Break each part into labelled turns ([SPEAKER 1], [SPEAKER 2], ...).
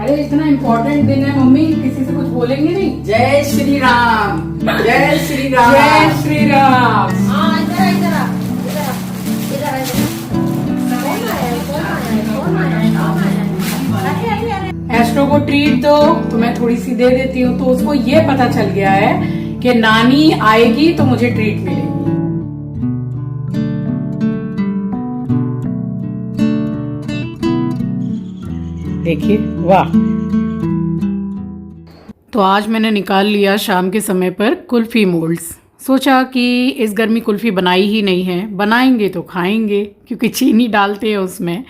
[SPEAKER 1] अरे इतना इम्पोर्टेंट दिन है मम्मी, किसी से कुछ बोलेंगे नहीं?
[SPEAKER 2] जय श्री राम, जय श्री राम,
[SPEAKER 1] जय श्री राम।
[SPEAKER 3] हाँ इधर इधर इधर इधर इधर कौन आया कौन आया कौन आया कौन आया? अरे अरे अरे
[SPEAKER 1] एस्ट्रो को ट्रीट दो तो मैं थोड़ी सी दे देती हूँ। तो उसको ये पता चल गया है कि नानी आएगी तो मुझे ट्रीट मिलेगी। देखिए वाह। तो आज मैंने निकाल लिया शाम के समय पर कुल्फी मोल्ड्स। सोचा कि इस गर्मी कुल्फी बनाई ही नहीं है, बनाएंगे तो खाएंगे क्योंकि चीनी डालते हैं उसमें।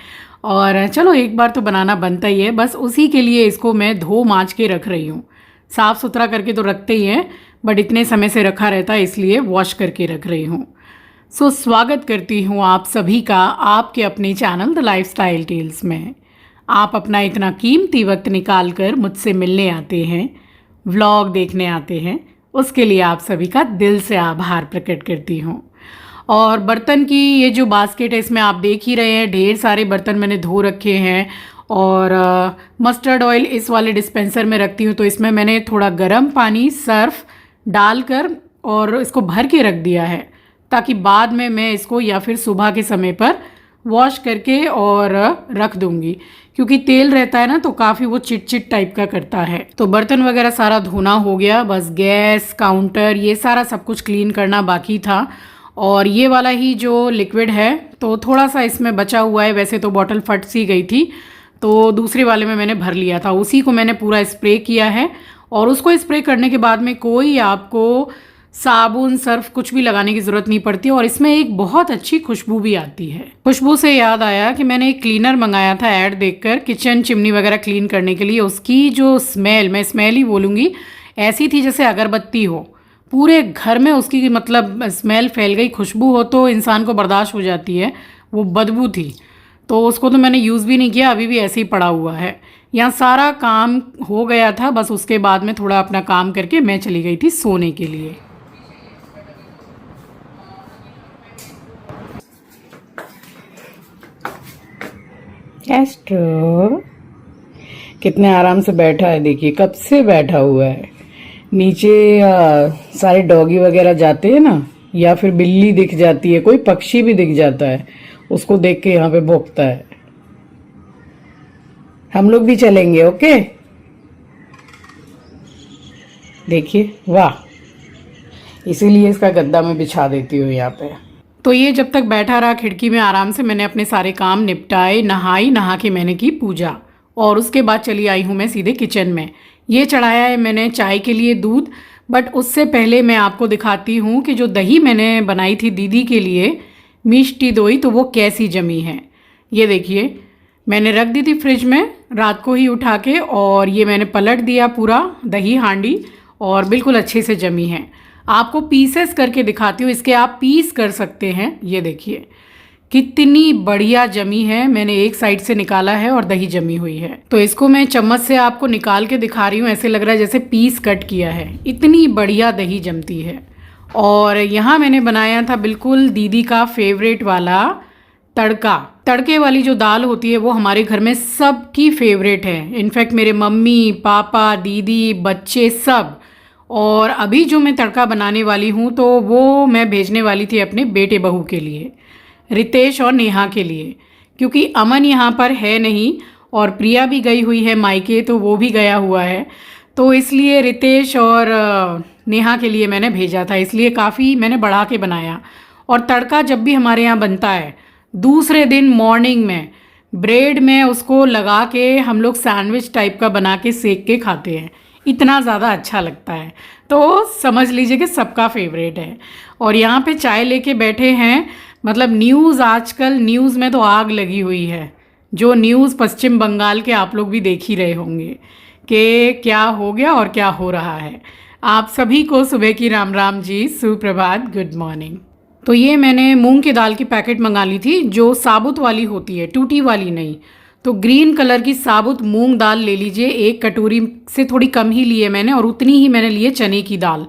[SPEAKER 1] और चलो एक बार तो बनाना बनता ही है, बस उसी के लिए इसको मैं धो माँज के रख रही हूँ। साफ़ सुथरा करके तो रखते ही हैं, बट इतने समय से रखा रहता है इसलिए वॉश करके रख रही हूँ। सो स्वागत करती हूँ आप सभी का आपके अपने चैनल द लाइफस्टाइल टेल्स में। आप अपना इतना कीमती वक्त निकाल कर मुझसे मिलने आते हैं, व्लॉग देखने आते हैं, उसके लिए आप सभी का दिल से आभार प्रकट करती हूँ। और बर्तन की ये जो बास्केट है इसमें आप देख ही रहे हैं ढेर सारे बर्तन मैंने धो रखे हैं। और मस्टर्ड ऑयल इस वाले डिस्पेंसर में रखती हूँ, तो इसमें मैंने थोड़ा गर्म पानी सर्फ डालकर और इसको भर के रख दिया है ताकि बाद में मैं इसको या फिर सुबह के समय पर वॉश करके और रख दूंगी, क्योंकि तेल रहता है ना तो काफ़ी वो चिट टाइप का करता है। तो बर्तन वगैरह सारा धोना हो गया, बस गैस काउंटर ये सारा सब कुछ क्लीन करना बाकी था। और ये वाला ही जो लिक्विड है तो थोड़ा सा इसमें बचा हुआ है, वैसे तो बॉटल फट सी गई थी तो दूसरे वाले में मैंने भर लिया था, उसी को मैंने पूरा स्प्रे किया है। और उसको स्प्रे करने के बाद में कोई आपको साबुन सर्फ कुछ भी लगाने की ज़रूरत नहीं पड़ती और इसमें एक बहुत अच्छी खुशबू भी आती है। खुशबू से याद आया कि मैंने एक क्लीनर मंगाया था ऐड देखकर, किचन चिमनी वगैरह क्लीन करने के लिए। उसकी जो स्मेल, मैं स्मेल ही बोलूँगी, ऐसी थी जैसे अगरबत्ती हो, पूरे घर में उसकी मतलब स्मेल फैल गई। खुशबू हो तो इंसान को बर्दाश्त हो जाती है, वो बदबू थी तो उसको तो मैंने यूज़ भी नहीं किया, अभी भी ऐसे ही पड़ा हुआ है। यहाँ सारा काम हो गया था, बस उसके बाद में थोड़ा अपना काम करके मैं चली गई थी सोने के लिए। एस्ट्रो कितने आराम से बैठा है, देखिए कब से बैठा हुआ है। नीचे सारे डॉगी वगैरह जाते हैं ना, या फिर बिल्ली दिख जाती है, कोई पक्षी भी दिख जाता है, उसको देख के यहाँ पे भौंकता है। हम लोग भी चलेंगे, ओके? देखिए वाह, इसीलिए इसका गद्दा मैं बिछा देती हूँ यहाँ पे। तो ये जब तक बैठा रहा खिड़की में आराम से, मैंने अपने सारे काम निपटाए, नहा के मैंने की पूजा और उसके बाद चली आई हूँ मैं सीधे किचन में। ये चढ़ाया है मैंने चाय के लिए दूध, बट उससे पहले मैं आपको दिखाती हूँ कि जो दही मैंने बनाई थी दीदी के लिए, मिष्टी दोई, तो वो कैसी जमी है। ये देखिए, मैंने रख दी थी फ्रिज में रात को ही उठा के, और ये मैंने पलट दिया पूरा दही हांडी और बिल्कुल अच्छे से जमी है। आपको पीसेस करके दिखाती हूँ, इसके आप पीस कर सकते हैं। ये देखिए कितनी बढ़िया जमी है, मैंने एक साइड से निकाला है और दही जमी हुई है। तो इसको मैं चम्मच से आपको निकाल के दिखा रही हूँ, ऐसे लग रहा है जैसे पीस कट किया है, इतनी बढ़िया दही जमती है। और यहाँ मैंने बनाया था बिल्कुल दीदी का फेवरेट वाला तड़का। तड़के वाली जो दाल होती है वो हमारे घर में सबकी फेवरेट है, इनफैक्ट मेरे मम्मी पापा दीदी बच्चे सब। और अभी जो मैं तड़का बनाने वाली हूँ तो वो मैं भेजने वाली थी अपने बेटे बहू के लिए, रितेश और नेहा के लिए, क्योंकि अमन यहाँ पर है नहीं और प्रिया भी गई हुई है मायके, तो वो भी गया हुआ है, तो इसलिए रितेश और नेहा के लिए मैंने भेजा था, इसलिए काफ़ी मैंने बढ़ा के बनाया। और तड़का जब भी हमारे यहाँ बनता है दूसरे दिन मॉर्निंग में ब्रेड में उसको लगा के हम लोग सैंडविच टाइप का बना के सेक के खाते हैं, इतना ज़्यादा अच्छा लगता है। तो समझ लीजिए कि सबका फेवरेट है। और यहाँ पे चाय लेके बैठे हैं, मतलब न्यूज़, आजकल न्यूज़ में तो आग लगी हुई है। जो न्यूज़ पश्चिम बंगाल के आप लोग भी देख ही रहे होंगे कि क्या हो गया और क्या हो रहा है। आप सभी को सुबह की राम राम जी, सुप्रभात, गुड मॉर्निंग। तो ये मैंने मूंग की दाल की पैकेट मंगा ली थी, जो साबुत वाली होती है, टूटी वाली नहीं। तो ग्रीन कलर की साबुत मूंग दाल ले लीजिए, एक कटोरी से थोड़ी कम ही लिए मैंने, और उतनी ही मैंने लिए चने की दाल।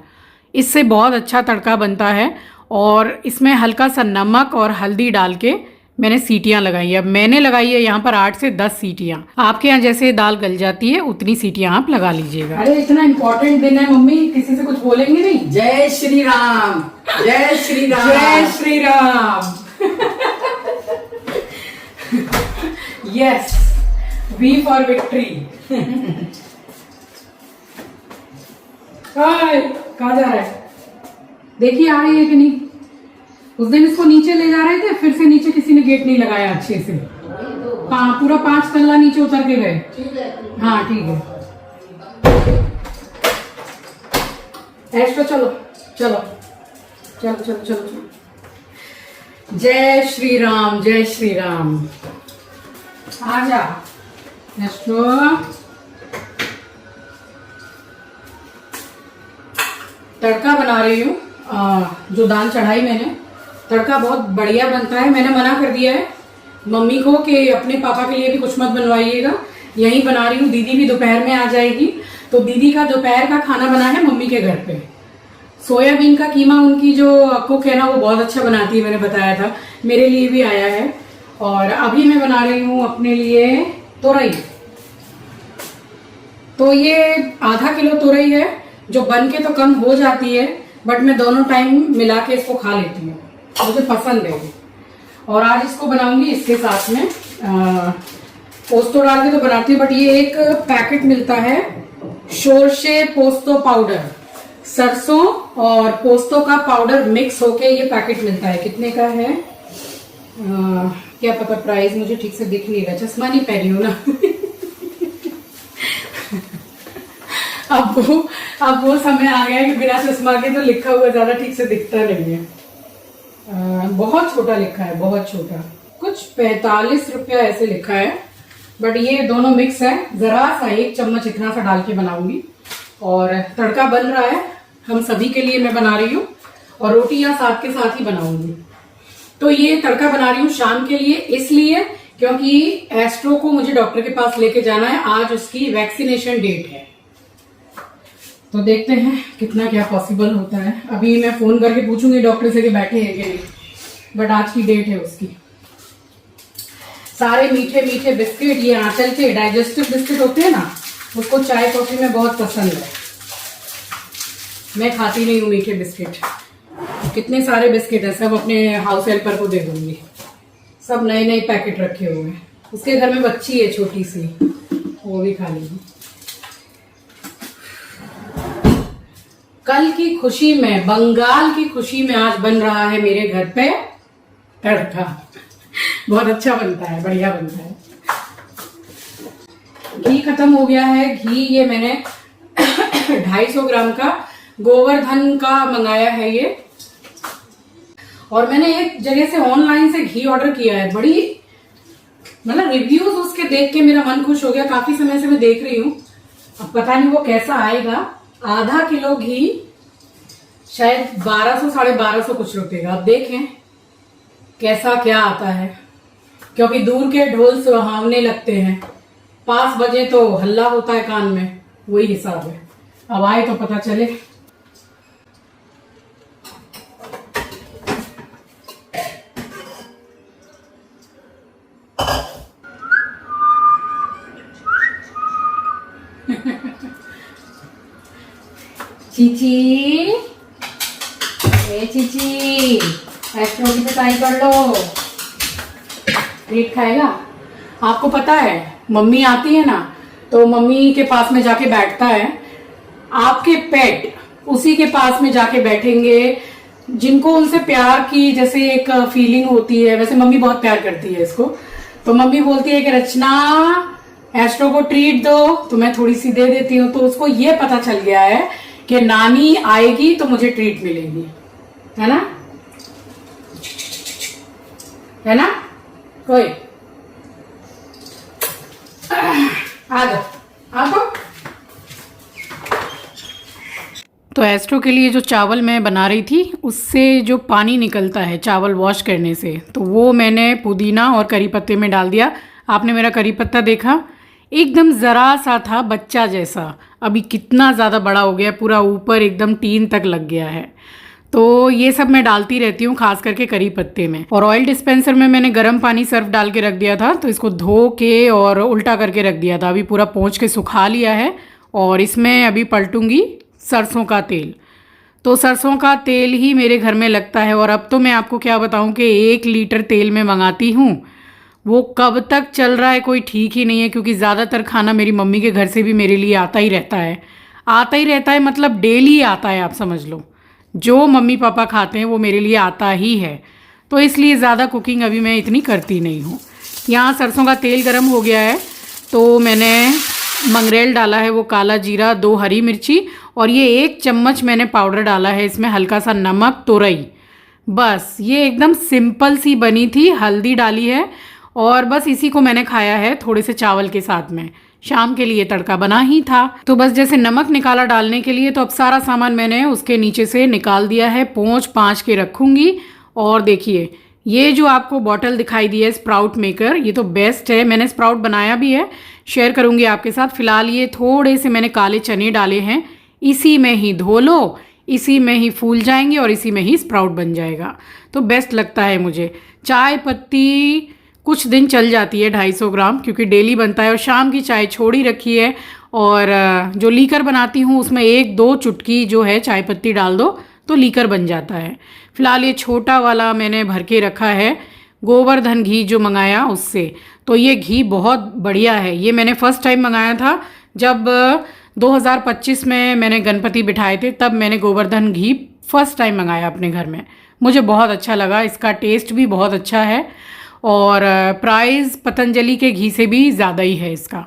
[SPEAKER 1] इससे बहुत अच्छा तड़का बनता है। और इसमें हल्का सा नमक और हल्दी डाल के मैंने सीटियां लगाई है। अब मैंने लगाई है यहाँ पर 8 से 10 सीटियां। आपके यहाँ जैसे दाल गल जाती है उतनी सीटियां आप लगा लीजिएगा। अरे इतना इम्पोर्टेंट दिन है मम्मी, किसी से कुछ बोलेंगे नहीं?
[SPEAKER 2] जय श्री राम, जय श्री राम,
[SPEAKER 1] जय Shri Ram. Yes, we for victory. कहाँ जा रहा है? देखिए आ रही है कि नहीं। उस दिन इसको नीचे ले जा रहे थे, फिर से नीचे किसी ने गेट नहीं लगाया अच्छे से। हाँ, पूरा 5 तल्ला नीचे उतर के गए। हाँ ठीक है। ऐश तो चलो चलो चलो चलो चलो चलो। जय श्री राम, जय श्री राम। आ जा ऐश तो। तड़का बना रही हूँ, जो दाल चढ़ाई मैंने। तड़का बहुत बढ़िया बनता है। मैंने मना कर दिया है मम्मी को कि अपने पापा के लिए भी कुछ मत बनवाइएगा, यहीं बना रही हूँ। दीदी भी दोपहर में आ जाएगी, तो दीदी का दोपहर का खाना बना है मम्मी के घर पे। सोयाबीन का कीमा उनकी जो कुक है ना, वो बहुत अच्छा बनाती है, मैंने बताया था। मेरे लिए भी आया है। और अभी मैं बना रही हूँ अपने लिए तोरई। तो ये आधा किलो तोरई है, जो बन के तो कम हो जाती है, बट मैं दोनों टाइम मिला के इसको खा लेती हूँ, मुझे पसंद है। और आज इसको बनाऊंगी इसके साथ में पोस्तो डाल के तो बनाती हूँ, बट ये एक पैकेट मिलता है शोरशे पोस्तो पाउडर। सरसों और पोस्तो का पाउडर मिक्स होके ये पैकेट मिलता है। कितने का है क्या पता, प्राइस मुझे ठीक से दिख नहीं रहा, चश्मा नहीं पहनी हूँ ना। अब वो समय आ गया कि बिना चश्मा के तो लिखा हुआ ज्यादा ठीक से दिखता नहीं है। बहुत छोटा लिखा है, बहुत छोटा, कुछ 45 रुपया ऐसे लिखा है। बट ये दोनों मिक्स है। जरा सा 1 चम्मच इतना सा डाल के बनाऊंगी। और तड़का बन रहा है, हम सभी के लिए मैं बना रही हूँ, और रोटियां साथ के साथ ही बनाऊंगी। तो ये तड़का बना रही हूँ शाम के लिए, इसलिए क्योंकि एस्ट्रो को मुझे डॉक्टर के पास लेके जाना है। आज उसकी वैक्सीनेशन डेट है, तो देखते हैं कितना क्या पॉसिबल होता है। अभी मैं फोन करके पूछूंगी डॉक्टर से कि बैठे हैं कि नहीं, बट आज की डेट है उसकी। सारे मीठे मीठे बिस्किट, ये आंचल के डाइजेस्टिव बिस्किट होते हैं ना, उसको चाय कॉफी में बहुत पसंद है। मैं खाती नहीं हूँ मीठे बिस्किट। कितने सारे बिस्किट है, सब अपने हाउस हेल्पर को दे दूंगी। सब नए नए पैकेट रखे हुए हैं। उसके घर में बच्ची है छोटी सी, वो भी खा लेगी। कल की खुशी में, बंगाल की खुशी में आज बन रहा है मेरे घर पे तड़का। बहुत अच्छा बनता है, बढ़िया बनता है। घी खत्म हो गया है। घी ये मैंने 250 ग्राम का गोवर्धन का मंगाया है ये। और मैंने एक जगह से ऑनलाइन से घी ऑर्डर किया है। बड़ी मतलब रिव्यूज उसके देख के मेरा मन खुश हो गया। काफी समय से मैं देख रही हूँ, अब पता नहीं वो कैसा आएगा। आधा किलो घी शायद 1200 साढ़े 1200 कुछ रुपए का। अब देखें कैसा क्या आता है, क्योंकि दूर के ढोल सुहावने लगते हैं, पास बजे तो हल्ला होता है कान में, वही हिसाब है। अब आए तो पता चले। चीची, ए चीची, एस्ट्रो की पिटाई कर लो। ट्रीट खाएगा। आपको पता है मम्मी आती है ना, तो मम्मी के पास में जाके बैठता है। आपके पेट उसी के पास में जाके बैठेंगे जिनको उनसे प्यार की जैसे एक फीलिंग होती है। वैसे मम्मी बहुत प्यार करती है इसको, तो मम्मी बोलती है कि रचना एस्ट्रो को ट्रीट दो, तो मैं थोड़ी सी दे देती हूँ। तो उसको ये पता चल गया है कि नानी आएगी तो मुझे ट्रीट मिलेगी, है ना, है ना। कोई आ जाओ, आ जाओ। तो एस्ट्रो के लिए जो चावल मैं बना रही थी, उससे जो पानी निकलता है चावल वॉश करने से, तो वो मैंने पुदीना और करी पत्ते में डाल दिया। आपने मेरा करी पत्ता देखा, एकदम ज़रा सा था, बच्चा जैसा। अभी कितना ज़्यादा बड़ा हो गया, पूरा ऊपर एकदम टीन तक लग गया है। तो ये सब मैं डालती रहती हूँ, खास करके करी पत्ते में। और ऑयल डिस्पेंसर में मैंने गर्म पानी सर्फ डाल के रख दिया था, तो इसको धो के और उल्टा करके रख दिया था। अभी पूरा पोंछ के सुखा लिया है और इसमें अभी पलटूंगी सरसों का तेल। तो सरसों का तेल ही मेरे घर में लगता है। और अब तो मैं आपको क्या बताऊं कि 1 लीटर तेल में मंगाती हूँ, वो कब तक चल रहा है कोई ठीक ही नहीं है, क्योंकि ज़्यादातर खाना मेरी मम्मी के घर से भी मेरे लिए आता ही रहता है। आता ही रहता है मतलब डेली आता है, आप समझ लो। जो मम्मी पापा खाते हैं वो मेरे लिए आता ही है, तो इसलिए ज़्यादा कुकिंग अभी मैं इतनी करती नहीं हूँ। यहाँ सरसों का तेल गर्म हो गया है, तो मैंने मंगरेल डाला है, वो काला जीरा, 2 हरी मिर्ची, और ये 1 चम्मच मैंने पाउडर डाला है इसमें, हल्का सा नमक, तोरई। बस ये एकदम सिंपल सी बनी थी। हल्दी डाली है और बस इसी को मैंने खाया है थोड़े से चावल के साथ में। शाम के लिए तड़का बना ही था, तो बस जैसे नमक निकाला डालने के लिए, तो अब सारा सामान मैंने उसके नीचे से निकाल दिया है। पोंछ पाँच के रखूँगी। और देखिए ये जो आपको बॉटल दिखाई दी है स्प्राउट मेकर, ये तो बेस्ट है। मैंने स्प्राउट बनाया भी है, शेयर करूँगी आपके साथ। फिलहाल ये थोड़े से मैंने काले चने डाले हैं, इसी में ही धो लो, इसी में ही फूल जाएंगे और इसी में ही स्प्राउट बन जाएगा। तो बेस्ट लगता है मुझे। चाय पत्ती कुछ दिन चल जाती है 250 ग्राम, क्योंकि डेली बनता है। और शाम की चाय छोड़ी रखी है, और जो लीकर बनाती हूँ उसमें 1-2 चुटकी जो है चाय पत्ती डाल दो तो लीकर बन जाता है। फिलहाल ये छोटा वाला मैंने भर के रखा है, गोवर्धन घी जो मंगाया उससे। तो ये घी बहुत बढ़िया है। ये मैंने फ़र्स्ट टाइम मंगाया था जब 2025 में मैंने गणपति बिठाए थे, तब मैंने गोवर्धन घी फ़र्स्ट टाइम मंगाया अपने घर में। मुझे बहुत अच्छा लगा, इसका टेस्ट भी बहुत अच्छा है, और प्राइस पतंजलि के घी से भी ज़्यादा ही है इसका।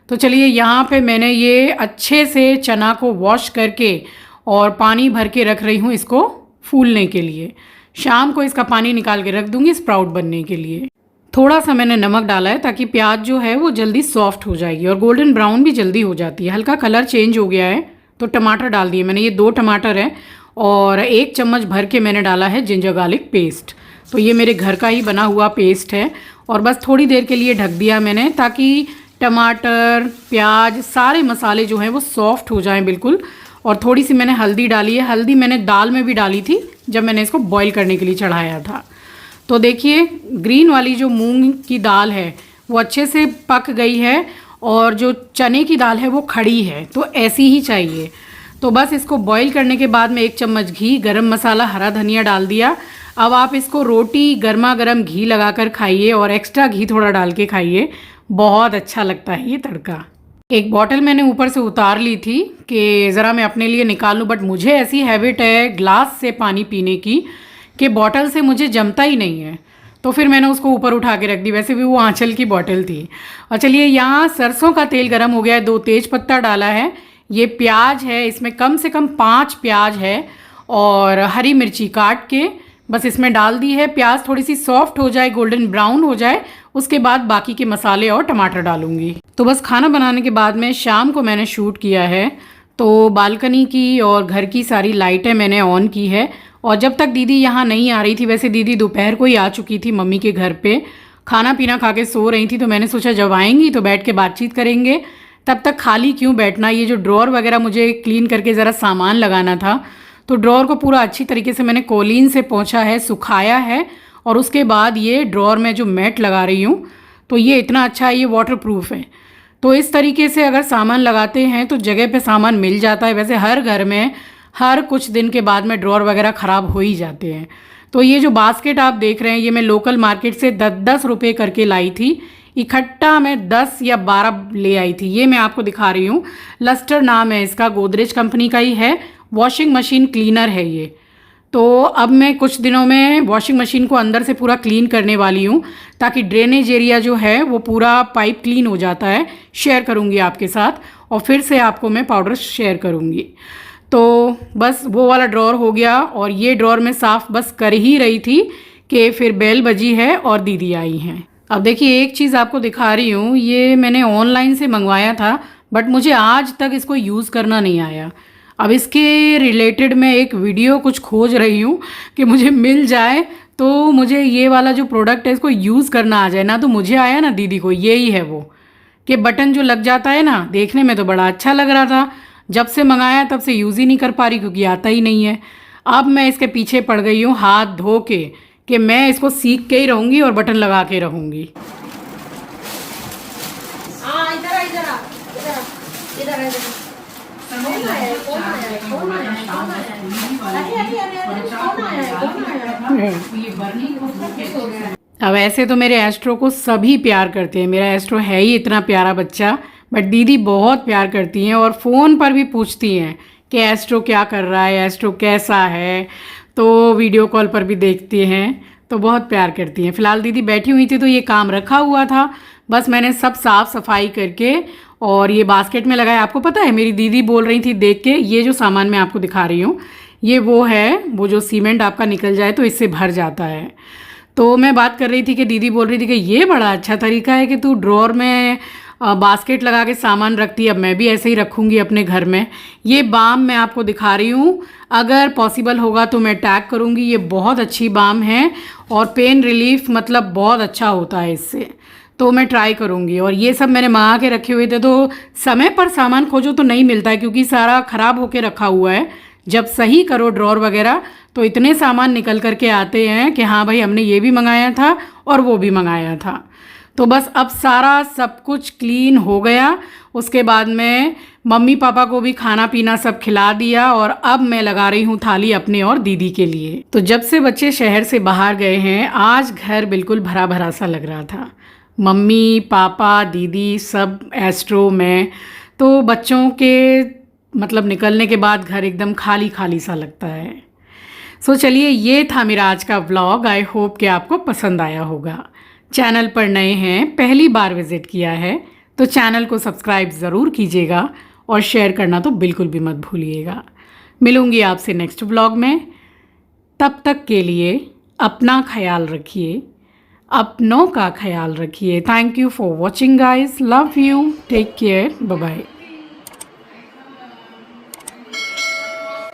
[SPEAKER 1] तो चलिए यहाँ पे मैंने ये अच्छे से चना को वॉश करके और पानी भर के रख रही हूँ इसको फूलने के लिए। शाम को इसका पानी निकाल के रख दूँगी स्प्राउट बनने के लिए। थोड़ा सा मैंने नमक डाला है ताकि प्याज जो है वो जल्दी सॉफ्ट हो जाएगी और गोल्डन ब्राउन भी जल्दी हो जाती है। हल्का कलर चेंज हो गया है तो टमाटर डाल दिए मैंने। ये 2 टमाटर हैं और 1 चम्मच भर के मैंने डाला है जिंजर गार्लिक पेस्ट। तो ये मेरे घर का ही बना हुआ पेस्ट है, और बस थोड़ी देर के लिए ढक दिया मैंने ताकि टमाटर, प्याज, सारे मसाले जो हैं वो सॉफ्ट हो जाएं बिल्कुल। और थोड़ी सी मैंने हल्दी डाली है। हल्दी मैंने दाल में भी डाली थी जब मैंने इसको बॉईल करने के लिए चढ़ाया था। तो देखिए ग्रीन वाली जो मूंग की दाल है वो अच्छे से पक गई है, और जो चने की दाल है वो खड़ी है, तो ऐसी ही चाहिए। तो बस इसको बॉईल करने के बाद में 1 चम्मच घी, गरम मसाला, हरा धनिया डाल दिया। अब आप इसको रोटी गर्मा गर्म घी लगाकर खाइए, और एक्स्ट्रा घी थोड़ा डाल के खाइए, बहुत अच्छा लगता है ये तड़का। एक बॉटल मैंने ऊपर से उतार ली थी कि ज़रा मैं अपने लिए निकाल लूँ, बट मुझे ऐसी हैबिट है ग्लास से पानी पीने की कि बॉटल से मुझे जमता ही नहीं है, तो फिर मैंने उसको ऊपर उठा के रख दी। वैसे भी वो आंचल की बॉटल थी। और चलिए यहाँ सरसों का तेल गर्म हो गया है, 2 तेज पत्ता डाला है, ये प्याज है, इसमें कम से कम 5 प्याज है, और हरी मिर्ची काट के बस इसमें डाल दी है। प्याज थोड़ी सी सॉफ्ट हो जाए, गोल्डन ब्राउन हो जाए, उसके बाद बाकी के मसाले और टमाटर डालूंगी। तो बस खाना बनाने के बाद में शाम को मैंने शूट किया है, तो बालकनी की और घर की सारी लाइटें मैंने ऑन की है। और जब तक दीदी यहाँ नहीं आ रही थी, वैसे दीदी दोपहर को ही आ चुकी थी मम्मी के घर पे, खाना पीना खा के सो रही थी, तो मैंने सोचा जब आएंगी तो बैठ के बातचीत करेंगे, तब तक खाली क्यों बैठना। ये जो ड्रॉर वगैरह मुझे क्लीन करके ज़रा सामान लगाना था, तो ड्रॉर को पूरा अच्छी तरीके से मैंने कोलीन से पोंछा है, सुखाया है, और उसके बाद ये ड्रॉर में जो मैट लगा रही हूँ, तो ये इतना अच्छा है, ये वाटर प्रूफ है। तो इस तरीके से अगर सामान लगाते हैं तो जगह पे सामान मिल जाता है। वैसे हर घर में हर कुछ दिन के बाद में ड्रॉर वगैरह ख़राब हो ही जाते हैं। तो ये जो बास्केट आप देख रहे हैं, ये मैं लोकल मार्केट से 10-10 रुपये करके लाई थी। इकट्ठा मैं 10 या 12 ले आई थी। ये मैं आपको दिखा रही हूँ, लस्टर नाम है इसका, गोदरेज कंपनी का ही है, वॉशिंग मशीन क्लीनर है ये। तो अब मैं कुछ दिनों में वॉशिंग मशीन को अंदर से पूरा क्लीन करने वाली हूँ, ताकि ड्रेनेज एरिया जो है वो पूरा पाइप क्लीन हो जाता है। शेयर करूँगी आपके साथ, और फिर से आपको मैं पाउडर शेयर करूँगी। तो बस वो वाला ड्रॉर हो गया, और ये ड्रॉर मैं साफ़ बस कर ही रही थी कि फिर बेल बजी है और दीदी आई हैं। अब देखिए एक चीज़ आपको दिखा रही हूँ, ये मैंने ऑनलाइन से मंगवाया था, बट मुझे आज तक इसको यूज़ करना नहीं आया। अब इसके रिलेटेड मैं एक वीडियो कुछ खोज रही हूँ कि मुझे मिल जाए, तो मुझे ये वाला जो प्रोडक्ट है इसको यूज़ करना आ जाए। ना तो मुझे आया ना दीदी को, यही है वो कि बटन जो लग जाता है ना, देखने में तो बड़ा अच्छा लग रहा था, जब से मंगाया तब से यूज़ ही नहीं कर पा रही क्योंकि आता ही नहीं है। अब मैं इसके पीछे पड़ गई हूँ हाथ धो के कि मैं इसको सीख के ही रहूँगी और बटन लगा के रहूँगी।
[SPEAKER 3] हाँ इधर आ इधर आ इधर आ इधर आ इधर कौन आया है कौन आया है कौन आया है कौन आया है अरे अरे अरे अरे कौन आया है कौन आया है।
[SPEAKER 1] अब ऐसे तो मेरे एस्ट्रो को सभी प्यार करते हैं, मेरा एस्ट्रो है ही इतना प्यारा बच्चा, बट दीदी बहुत प्यार करती हैं और फ़ोन पर भी पूछती हैं कि एस्ट्रो क्या कर रहा है, एस्ट्रो कैसा है, तो वीडियो कॉल पर भी देखती हैं, तो बहुत प्यार करती हैं। फ़िलहाल दीदी बैठी हुई थी तो ये काम रखा हुआ था, बस मैंने सब साफ़ सफाई करके और ये बास्केट में लगाया। आपको पता है मेरी दीदी बोल रही थी देख के, ये जो सामान मैं आपको दिखा रही हूँ ये वो है, वो जो सीमेंट आपका निकल जाए तो इससे भर जाता है। तो मैं बात कर रही थी कि दीदी बोल रही थी कि ये बड़ा अच्छा तरीका है कि तू ड्रॉर में बास्केट लगा के सामान रखती है, अब मैं भी ऐसे ही रखूँगी अपने घर में। ये बाम मैं आपको दिखा रही हूँ, अगर पॉसिबल होगा तो मैं टैग करूँगी। ये बहुत अच्छी बाम है और पेन रिलीफ मतलब बहुत अच्छा होता है इससे, तो मैं ट्राई करूँगी। और ये सब मैंने मंगा के रखे हुए थे, तो समय पर सामान खोजो तो नहीं मिलता है क्योंकि सारा ख़राब होके रखा हुआ है। जब सही करो ड्रॉर वगैरह तो इतने सामान निकल करके आते हैं कि हाँ भाई हमने ये भी मंगाया था और वो भी मंगाया था। तो बस अब सारा सब कुछ क्लीन हो गया। उसके बाद में मम्मी पापा को भी खाना पीना सब खिला दिया और अब मैं लगा रही हूँ थाली अपने और दीदी के लिए। तो जब से बच्चे शहर से बाहर गए हैं आज घर बिल्कुल भरा भरा सा लग रहा था, मम्मी पापा दीदी सब, एस्ट्रो में, तो बच्चों के मतलब निकलने के बाद घर एकदम खाली खाली सा लगता है। सो चलिए ये था मेरा आज का व्लॉग, आई होप कि आपको पसंद आया होगा। चैनल पर नए हैं, पहली बार विज़िट किया है तो चैनल को सब्सक्राइब ज़रूर कीजिएगा और शेयर करना तो बिल्कुल भी मत भूलिएगा। मिलूँगी आपसे नेक्स्ट व्लॉग में, तब तक के लिए अपना ख्याल रखिए, अपनों का ख्याल रखिए। Thank you for watching guys, love you, take care, bye bye.